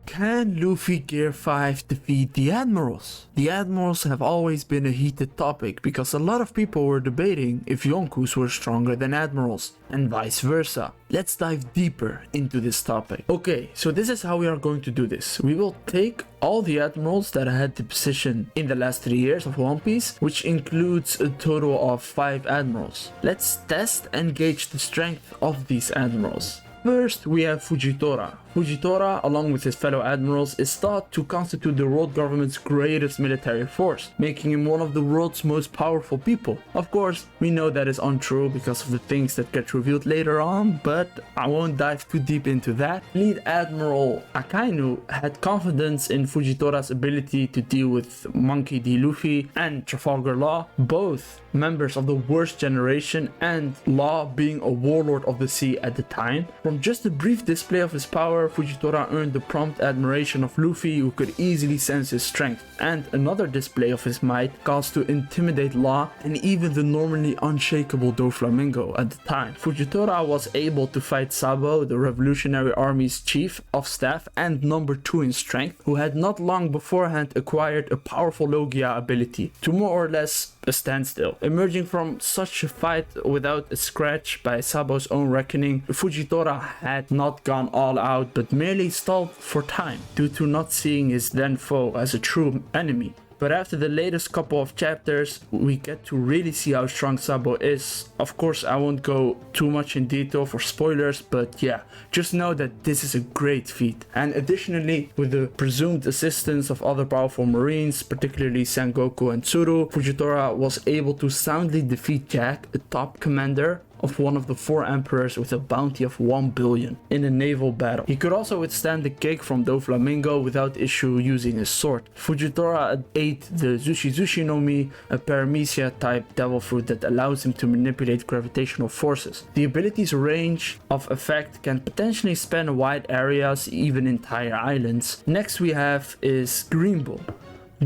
Can Luffy Gear 5 defeat the Admirals? The Admirals have always been a heated topic because a lot of people were debating if Yonkus were stronger than Admirals, and vice versa. Let's dive deeper into this topic. Okay, so this is how we are going to do this. We will take all the Admirals that had the position in the last 3 years of One Piece, which includes a total of 5 Admirals. Let's test and gauge the strength of these Admirals. First, we have Fujitora. Fujitora, along with his fellow admirals, is thought to constitute the world government's greatest military force, making him one of the world's most powerful people. Of course, we know that is untrue because of the things that get revealed later on, but I won't dive too deep into that. Lead Admiral Akainu had confidence in Fujitora's ability to deal with Monkey D. Luffy and Trafalgar Law, both members of the worst generation, and Law being a warlord of the sea at the time. From just a brief display of his power, Fujitora earned the prompt admiration of Luffy, who could easily sense his strength, and another display of his might caused to intimidate Law and even the normally unshakable Doflamingo at the time. Fujitora was able to fight Sabo, the Revolutionary Army's chief of staff and number 2 in strength, who had not long beforehand acquired a powerful Logia ability to more or less a standstill. Emerging from such a fight without a scratch by Sabo's own reckoning, Fujitora had not gone all out but merely stalled for time due to not seeing his then foe as a true enemy. But after the latest couple of chapters, we get to really see how strong Sabo is. Of course, I won't go too much in detail for spoilers, but yeah, just know that this is a great feat. And additionally, with the presumed assistance of other powerful marines, particularly Sengoku and Tsuru, Fujitora was able to soundly defeat Jack, a top commander of one of the 4 emperors with a bounty of 1 billion in a naval battle. He could also withstand the kick from Doflamingo without issue using his sword. Fujitora ate the Zushi no Mi, a paramecia type devil fruit that allows him to manipulate gravitational forces. The ability's range of effect can potentially span wide areas, even entire islands. Next we have is Greenbull.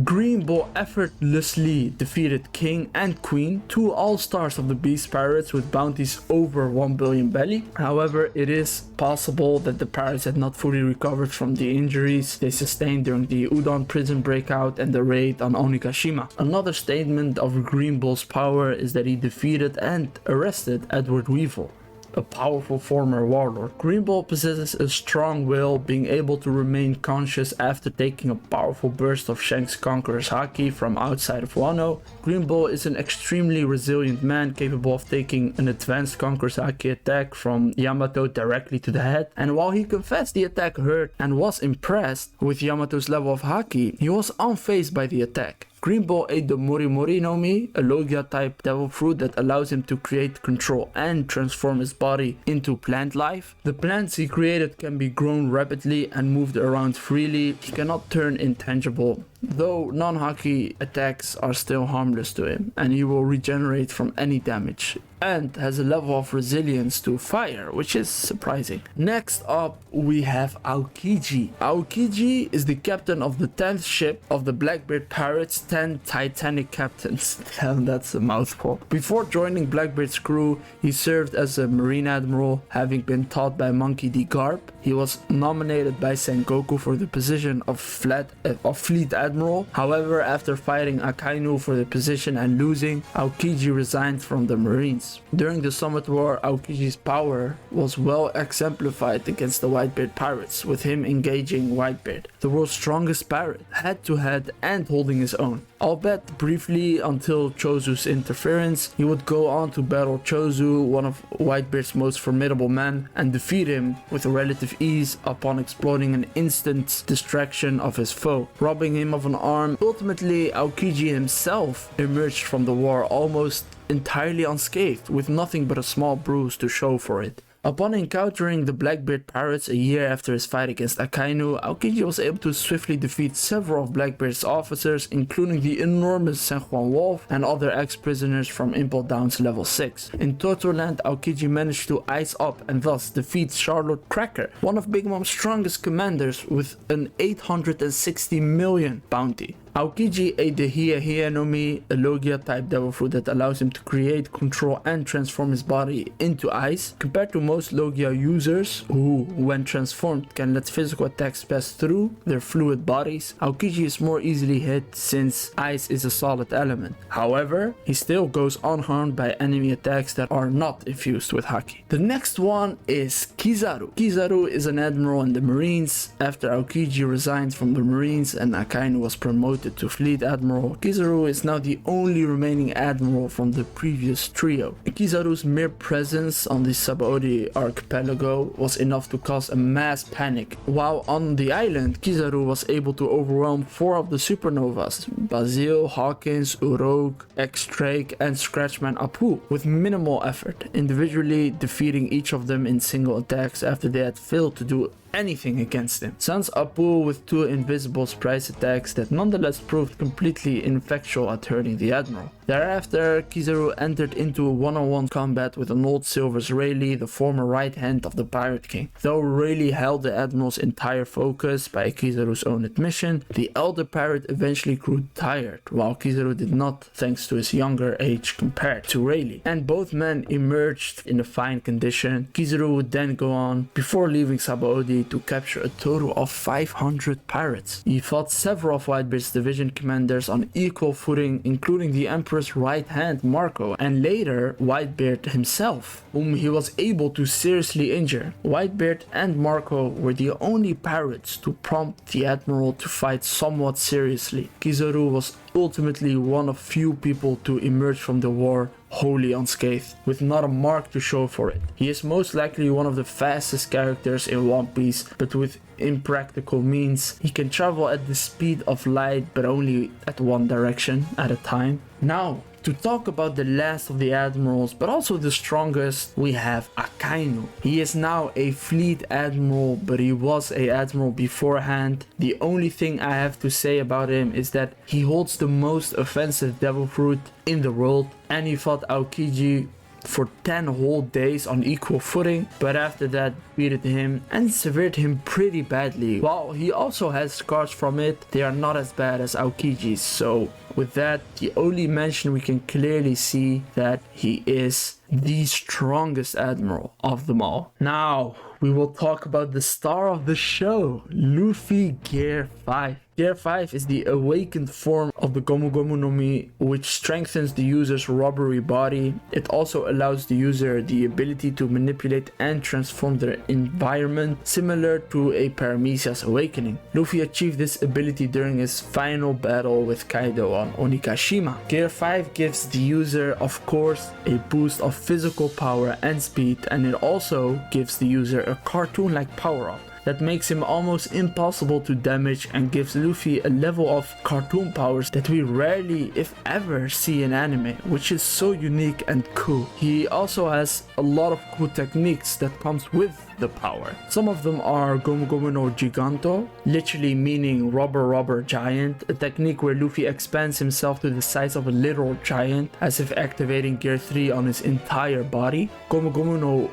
Greenbull effortlessly defeated King and Queen, 2 all-stars of the Beast Pirates with bounties over 1 billion belly. However, it is possible that the pirates had not fully recovered from the injuries they sustained during the Udon prison breakout and the raid on Onigashima. Another statement of Greenbull's power is that he defeated and arrested Edward Weevil, a powerful former warlord. Greenbull possesses a strong will, being able to remain conscious after taking a powerful burst of Shanks' Conqueror's Haki from outside of Wano. Greenbull is an extremely resilient man, capable of taking an advanced Conqueror's Haki attack from Yamato directly to the head, and while he confessed the attack hurt and was impressed with Yamato's level of Haki, he was unfazed by the attack. Greenbull ate the Morimori no Mi, a Logia type devil fruit that allows him to create, control and transform his body into plant life. The plants he created can be grown rapidly and moved around freely. He cannot turn intangible, though non-Haki attacks are still harmless to him, and he will regenerate from any damage, and has a level of resilience to fire, which is surprising. Next up we have Aokiji. Aokiji is the captain of the 10th ship of the Blackbeard Pirates, 10 Titanic captains. Damn, that's a mouthful. Before joining Blackbeard's crew, he served as a marine admiral, having been taught by Monkey D. Garp. He was nominated by Sengoku for the position of fleet admiral. However, after fighting Akainu for the position and losing, Aokiji resigned from the marines. During the Summit War, Aokiji's power was well exemplified against the Whitebeard pirates, with him engaging Whitebeard, the world's strongest pirate, head-to-head and holding his own. Albeit briefly until Chozu's interference, he would go on to battle Chozu, one of Whitebeard's most formidable men, and defeat him with relative ease upon exploiting an instant distraction of his foe, robbing him of an arm. Ultimately, Aokiji himself emerged from the war almost entirely unscathed, with nothing but a small bruise to show for it. Upon encountering the Blackbeard pirates a year after his fight against Akainu, Aokiji was able to swiftly defeat several of Blackbeard's officers, including the enormous San Juan Wolf and other ex-prisoners from Impel Down's level 6. In Tortoland, Aokiji managed to ice up and thus defeat Charlotte Cracker, one of Big Mom's strongest commanders, with an 860 million bounty. Aokiji ate the Hia no Mi, a Logia type devil fruit that allows him to create, control and transform his body into ice. Compared to most Logia users who, when transformed, can let physical attacks pass through their fluid bodies, Aokiji is more easily hit since ice is a solid element. However, he still goes unharmed by enemy attacks that are not infused with Haki. The next one is Kizaru. Kizaru is an admiral in the Marines. After Aokiji resigned from the Marines and Akainu was promoted to Fleet Admiral, Kizaru is now the only remaining admiral from the previous trio. Kizaru's mere presence on the Sabaody archipelago was enough to cause a mass panic. While on the island, Kizaru was able to overwhelm 4 of the supernovas, Basil, Hawkins, Urok, X-Drake and Scratchman Apu, with minimal effort, individually defeating each of them in single attacks after they had failed to do anything against him. Sans Apu with 2 invisible surprise attacks that nonetheless proved completely ineffectual at hurting the Admiral. Thereafter, Kizaru entered into a one-on-one combat with an old Silver's Rayleigh, the former right hand of the Pirate King. Though Rayleigh held the Admiral's entire focus, by Kizaru's own admission, the elder pirate eventually grew tired, while Kizaru did not, thanks to his younger age compared to Rayleigh. And both men emerged in a fine condition. Kizaru would then go on, before leaving Sabaody, to capture a total of 500 pirates. He fought several of Whitebeard's division commanders on equal footing, including the Emperor's right hand Marco, and later Whitebeard himself, whom he was able to seriously injure. Whitebeard and Marco were the only pirates to prompt the Admiral to fight somewhat seriously. Kizaru was ultimately one of few people to emerge from the war wholly unscathed, with not a mark to show for it. He is most likely one of the fastest characters in One Piece, but with impractical means. He can travel at the speed of light, but only at one direction at a time. Now, to talk about the last of the admirals, but also the strongest, we have Akainu. He is now a fleet admiral, but he was a admiral beforehand. The only thing I have to say about him is that he holds the most offensive devil fruit in the world, and he fought Aokiji for 10 whole days on equal footing, but after that beated him and severed him pretty badly. While he also has scars from it, they are not as bad as Aokiji's, so with that, the only mention we can clearly see that he is the strongest admiral of them all. Now, we will talk about the star of the show, Luffy Gear 5. Gear 5 is the awakened form of the Gomu Gomu no Mi, which strengthens the user's rubbery body. It also allows the user the ability to manipulate and transform their environment, similar to a Paramecia's awakening. Luffy achieved this ability during his final battle with Kaido on Onigashima. Gear 5 gives the user, of course, a boost of physical power and speed, and it also gives the user a cartoon-like power-up that makes him almost impossible to damage and gives Luffy a level of cartoon powers that we rarely, if ever, see in anime, which is so unique and cool. He also has a lot of cool techniques that comes with the power. Some of them are Gomu Gomu no Giganto, literally meaning rubber giant, a technique where Luffy expands himself to the size of a literal giant, as if activating Gear 3 on his entire body. Gomu Gomu no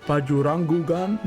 Bajurangugan,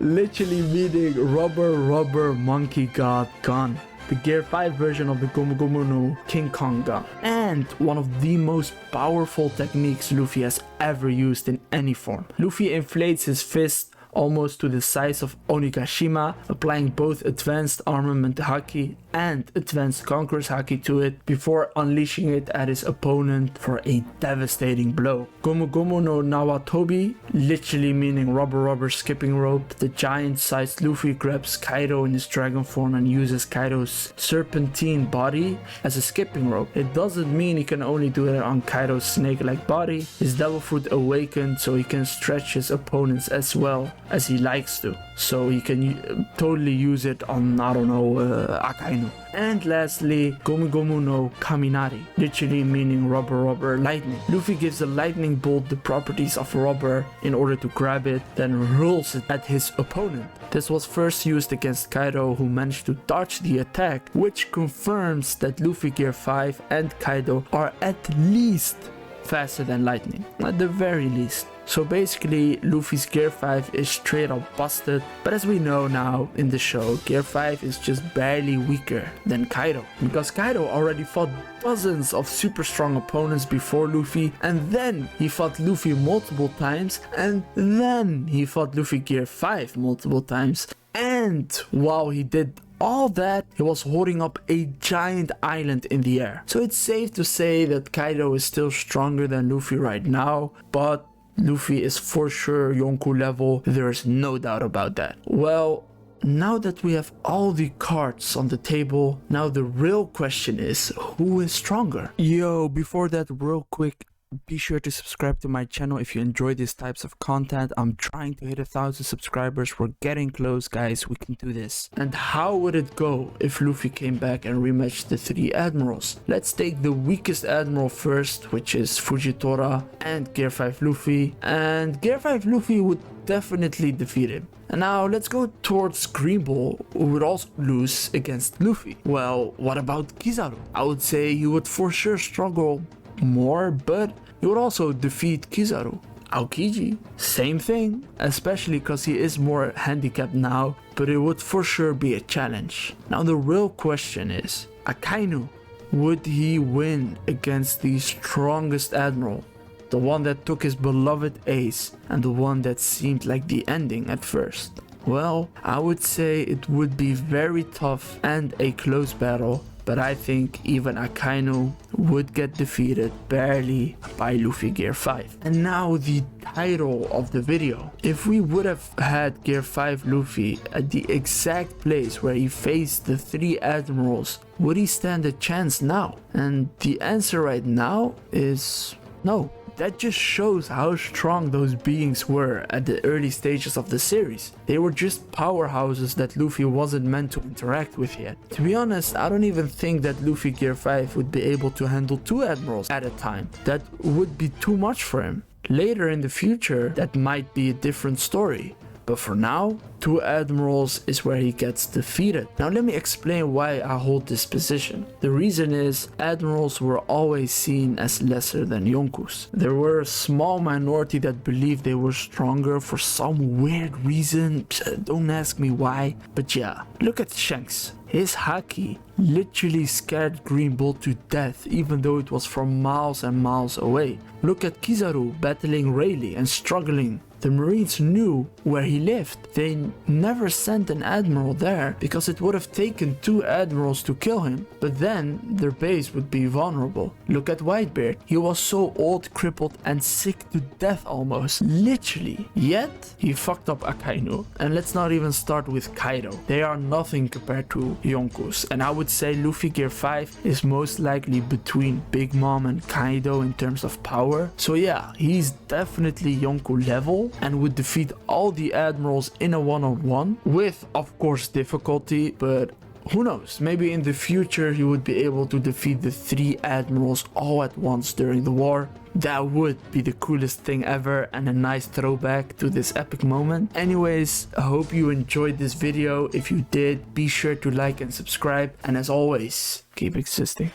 literally meaning rubber monkey god gun. The Gear 5 version of the Gomu Gomu no King Kong gun, and one of the most powerful techniques Luffy has ever used in any form. Luffy inflates his fist almost to the size of Onigashima, applying both advanced armament haki and advanced conqueror's haki to it before unleashing it at his opponent for a devastating blow. Gomu Gomu no Nawatobi, literally meaning rubber skipping rope, the giant-sized Luffy grabs Kaido in his dragon form and uses Kaido's serpentine body as a skipping rope. It doesn't mean he can only do it on Kaido's snake-like body. His devil fruit awakened so he can stretch his opponents as well as he likes to, so he can totally use it on, I don't know, Akainu. And lastly, Gomu Gomu no Kaminari, literally meaning rubber lightning. Luffy gives the lightning bolt the properties of rubber in order to grab it, then hurls it at his opponent. This was first used against Kaido, who managed to dodge the attack, which confirms that Luffy Gear 5 and Kaido are at least faster than lightning, at the very least. So basically, Luffy's Gear 5 is straight up busted, but as we know now in the show, Gear 5 is just barely weaker than Kaido, because Kaido already fought dozens of super strong opponents before Luffy, and then he fought Luffy multiple times, and then he fought Luffy Gear 5 multiple times, and while he did all that, he was holding up a giant island in the air. So it's safe to say that Kaido is still stronger than Luffy right now, but Luffy is for sure Yonko level, there's no doubt about that. Well, now that we have all the cards on the table, now the real question is, who is stronger? Yo, before that, real quick, be sure to subscribe to my channel if you enjoy these types of content. I'm trying to hit 1,000 subscribers. We're getting close, guys. We can do this. And how would it go if Luffy came back and rematched the 3 Admirals? Let's take the weakest Admiral first, which is Fujitora and Gear 5 Luffy. And Gear 5 Luffy would definitely defeat him. And now let's go towards Greenbull, who would also lose against Luffy. Well, what about Kizaru? I would say he would for sure struggle more, but he would also defeat Kizaru. Aokiji, same thing, especially because he is more handicapped now, but it would for sure be a challenge. Now the real question is, Akainu, would he win against the strongest Admiral? The one that took his beloved ace, and the one that seemed like the ending at first? Well, I would say it would be very tough and a close battle, but I think even Akainu would get defeated barely by Luffy Gear 5. And now the title of the video. If we would have had Gear 5 Luffy at the exact place where he faced the 3 Admirals, would he stand a chance now? And the answer right now is no. That just shows how strong those beings were at the early stages of the series. They were just powerhouses that Luffy wasn't meant to interact with yet. To be honest, I don't even think that Luffy Gear 5 would be able to handle 2 Admirals at a time. That would be too much for him. Later in the future, that might be a different story. But for now, 2 Admirals is where he gets defeated. Now let me explain why I hold this position. The reason is, Admirals were always seen as lesser than Yonkus. There were a small minority that believed they were stronger for some weird reason. Don't ask me why. But yeah, look at Shanks. His haki literally scared Greenbull to death, even though it was from miles and miles away. Look at Kizaru battling Rayleigh and struggling. The Marines knew where he lived. They never sent an Admiral there because it would have taken 2 Admirals to kill him, but then their base would be vulnerable. Look at Whitebeard. He was so old, crippled and sick to death almost. Literally. Yet, he fucked up Akainu. And let's not even start with Kaido. They are nothing compared to Yonkus. And I would say Luffy Gear 5 is most likely between Big Mom and Kaido in terms of power. So yeah, he's definitely Yonko level and would defeat all the Admirals in a one-on-one with, of course, difficulty, but who knows, maybe in the future he would be able to defeat the 3 Admirals all at once during the war. That would be the coolest thing ever and a nice throwback to this epic moment. Anyways, I hope you enjoyed this video. If you did, be sure to like and subscribe, and as always, keep existing.